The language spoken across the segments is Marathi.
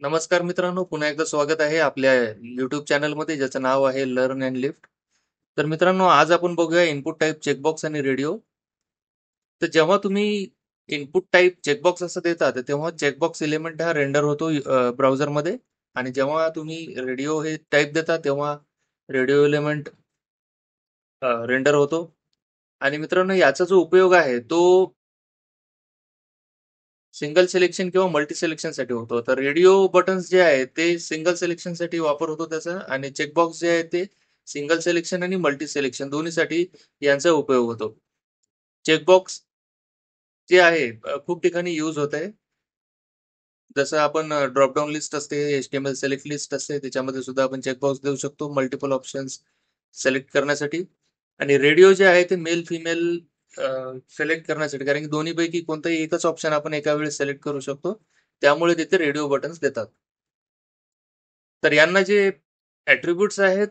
नमस्कार मित्रांनो, पुन्हा एकदा स्वागत आहे आपल्या YouTube चॅनलमध्ये ज्याचं नाव आहे लर्न अँड लिफ्ट. तर मित्रांनो, आज आपण बघूया इनपुट टाइप चेकबॉक्स आणि रेडिओ. तर जेव्हा तुम्ही इनपुट टाइप चेकबॉक्स असं देता, तर तेव्हा चेकबॉक्स एलिमेंट हा रेंडर होतो ब्राउझरमध्ये. आणि जेव्हा तुम्ही रेडिओ हे टाइप देता, तेव्हा रेडिओ एलिमेंट रेंडर होतो. आणि मित्रांनो, याचा जो उपयोग आहे तो सिंगल सिलेक्शन किंवा मल्टी सिलेक्शन साठी होतो. तर रेडिओ बटन्स जे आहेत ते सिंगल सिलेक्शन साठी वापर होतो त्याचा, आणि चेकबॉक्स जे आहे ते सिंगल सिलेक्शन आणि मल्टी सिलेक्शन दोन्हीसाठी यांचा उपयोग होतो. चेकबॉक्स जे आहे खूप ठिकाणी यूज होत आहे. जसं आपण ड्रॉप डाऊन लिस्ट असते, HTML सिलेक्ट लिस्ट असते, त्याच्यामध्ये सुद्धा आपण चेकबॉक्स देऊ शकतो मल्टिपल ऑप्शन्स सिलेक्ट करण्यासाठी. आणि रेडिओ जे आहे ते मेल फिमेल सिलेक्ट करण्यासाठी, कारण की दोन्हीपैकी कोणताही एकच ऑप्शन आपण एका वेळेस सिलेक्ट करू शकतो, त्यामुळे तिथे रेडिओ बटन्स देतात. तर यांना जे ऍट्रिब्यूट्स आहेत,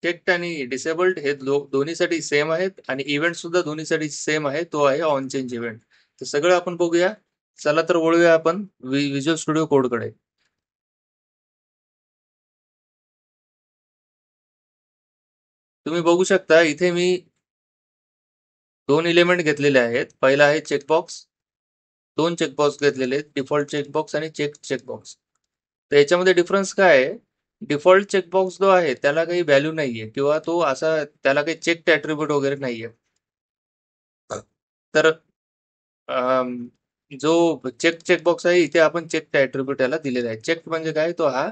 चेक्ड आणि डिसेबल्ड, हे दोन्हीसाठी सेम आहेत, आणि इव्हेंट सुद्धा दोन्हीसाठी सेम आहे, तो आहे ऑन चेंज इव्हेंट. तर सगळं आपण बघूया. चला तर वळूया आपण विज्युअल स्टुडिओ कोडकडे. तुम्ही बघू शकता इथे मी दोन एलिमेंट घेतलेले आहेत. पहिला आहे चेकबॉक्स, दोन चेकबॉक्स घेतलेले आहेत, डिफॉल्ट चेकबॉक्स आणि चेक चेकबॉक्स. तर याच्यामध्ये डिफरन्स काय आहे? डिफॉल्ट चेकबॉक्स जो आहे त्याला काही व्हॅल्यू नाहीये, किंवा तो असा त्याला काही चेक ऍट्रिब्यूट वगैरे नाहीये. तर जो चेकबॉक्स आहे, इथे आपण चेक ऍट्रिब्यूट याला दिलेला आहे. चेक म्हणजे काय, तो हा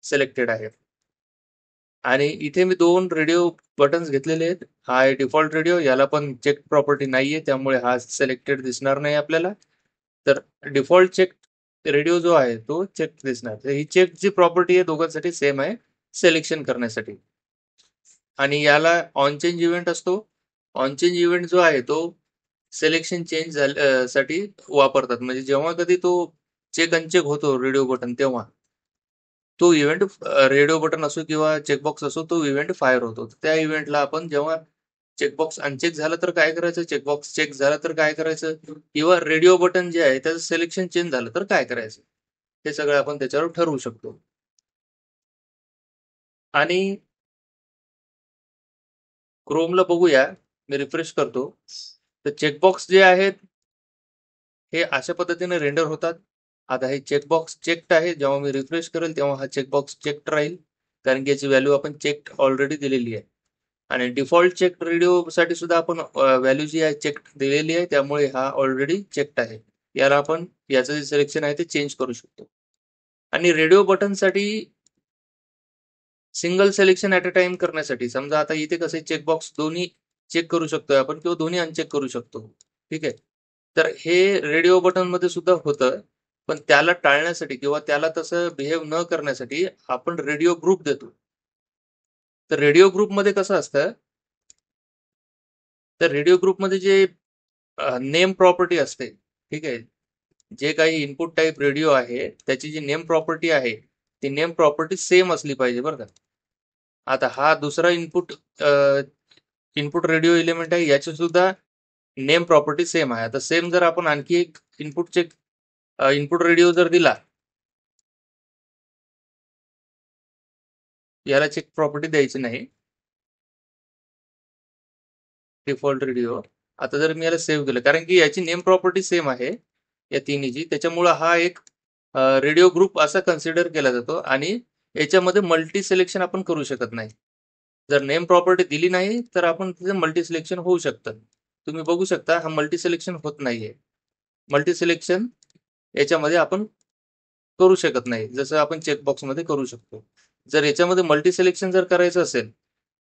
सिलेक्टेड आहे. आणि इथे मी दोन रेडिओ बटन्स घेतलेले आहेत. हा आहे डिफॉल्ट रेडिओ, याला पण चेक प्रॉपर्टी नाहीये, त्यामुळे हा सिलेक्टेड दिसणार नाही आपल्याला. तर डिफॉल्ट चेक रेडिओ जो आहे तो चेक दिसणार. तर ही चेक जी प्रॉपर्टी आहे दोघांसाठी सेम आहे सिलेक्शन करण्यासाठी. आणि याला ऑन चेंज इव्हेंट असतो. ऑन चेंज इव्हेंट जो आहे तो सिलेक्शन चेंज साठी वापरतात. म्हणजे जेव्हा कधी तो चेक अनचेक होतो रेडिओ बटन, तेव्हा तो इव्हेंट, रेडिओ बटन असो किंवा चेकबॉक्स असो, तो इव्हेंट फायर होतो. त्या इव्हेंटला आपण जेव्हा चेकबॉक्स अनचेक झालं तर काय करायचं, चेकबॉक्स चेक झालं तर काय करायचं, किंवा रेडिओ बटन जे आहे त्याचं सिलेक्शन चेंज झालं तर काय करायचं, हे सगळं आपण त्याच्यावर ठरवू शकतो. आणि क्रोमला बघूया, मी रिफ्रेश करतो. तर चेकबॉक्स जे आहेत हे अशा पद्धतीने रेंडर होतात. आता हे चेकबॉक्स चेक्ड आहे, जेव्हा मी रिफ्रेश करेल तेव्हा हा चेकबॉक्स चेक्ड राहील, कारण की याची व्हॅल्यू आपण चेक्ड ऑलरेडी दिलेली आहे. आणि डिफॉल्ट चेक रेडिओ साठी सुद्धा आपण व्हॅल्यू जी आहे चेक दिलेली आहे, त्यामुळे हा ऑलरेडी चेक्ड आहे. याला आपण याचं जे सिलेक्शन आहे ते चेंज करू शकतो. आणि रेडिओ बटन साठी single selection at a time करण्यासाठी, समजा आता इथे कसे चेकबॉक्स दोन्ही चेक करू शकतोय आपण, किंवा दोन्ही अनचेक करू शकतो. ठीक आहे. तर हे रेडिओ बटन मध्ये सुद्धा होतं. पण त्याला टाळण्यासाठी किंवा त्याला तसं बिहेव न करण्यासाठी आपण रेडिओ ग्रुप देतो. तर रेडिओ ग्रुपमध्ये कसं असतं, तर रेडिओ ग्रुपमध्ये जे नेम प्रॉपर्टी असते, ठीक आहे, जे काही इनपुट टाईप रेडिओ आहे त्याची जी नेम प्रॉपर्टी आहे, ती नेम प्रॉपर्टी सेम असली पाहिजे बरं का. आता हा दुसरा इनपुट रेडिओ एलिमेंट आहे, याची सुद्धा नेम प्रॉपर्टी सेम आहे. आता सेम जर आपण आणखी एक इनपुट रेडिओ जर दिला, याला चेक प्रॉपर्टी द्यायची नाही, डिफॉल्ट रेडिओ. आता जर मी याला सेव्ह केलं, कारण की याची नेम प्रॉपर्टी सेम आहे या तिन्हीची, त्याच्यामुळे हा एक रेडिओ ग्रुप असा कन्सिडर केला जातो. आणि याच्यामध्ये मल्टी सिलेक्शन आपण करू शकत नाही. जर नेम प्रॉपर्टी दिली नाही तर आपण तिथे मल्टी सिलेक्शन होऊ शकतं. तुम्ही बघू शकता हा मल्टी सिलेक्शन होत नाहीये. मल्टी सिलेक्शन याच्यामध्ये आपण करू शकत नाही, जसं आपण चेकबॉक्समध्ये करू शकतो. जर याच्यामध्ये मल्टी सिलेक्शन जर करायचं असेल,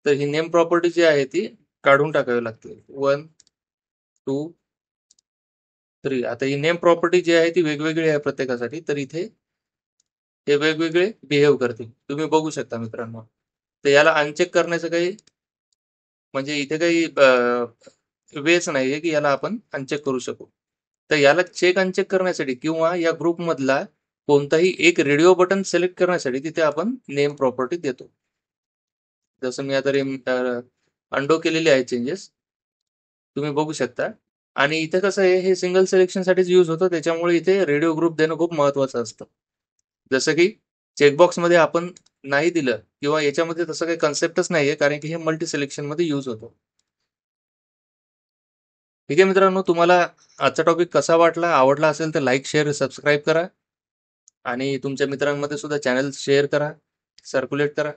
तर ही नेम प्रॉपर्टी जी आहे ती काढून टाकावी लागते. 1, 2, 3. आता ही नेम प्रॉपर्टी जी आहे ती वेगवेगळी आहे प्रत्येकासाठी, तर इथे हे वेगवेगळे बिहेव करतील. तुम्ही बघू शकता मित्रांनो. तर याला अनचेक करण्याचं काही, म्हणजे इथे काही वेच नाहीये की याला आपण अनचेक करू शकू. तर याला चेक अनचेक करण्यासाठी किंवा या ग्रुप मधला कोणताही एक रेडिओ बटन सिलेक्ट करण्यासाठी तिथे आपण नेम प्रॉपर्टी देतो. जसं मी आता अंडो केलेले आहे चेंजेस, तुम्ही बघू शकता. आणि इथे कसं आहे, हे सिंगल सिलेक्शन साठीच यूज होतं, त्याच्यामुळे इथे रेडिओ ग्रुप देणं खूप महत्वाचं असतं. जसं की चेकबॉक्समध्ये आपण नाही दिलं किंवा याच्यामध्ये तसं काही कन्सेप्टच नाहीये, कारण की हे मल्टी सिलेक्शनमध्ये यूज होतो. ठीक आहे मित्रांनो, तुम्हाला आजचा टॉपिक कसा वाटला? आवडला असेल तर लाईक, शेअर, सबस्क्राईब करा आणि तुमच्या मित्रांमध्ये सुद्धा चॅनल शेअर करा, सर्क्युलेट करा.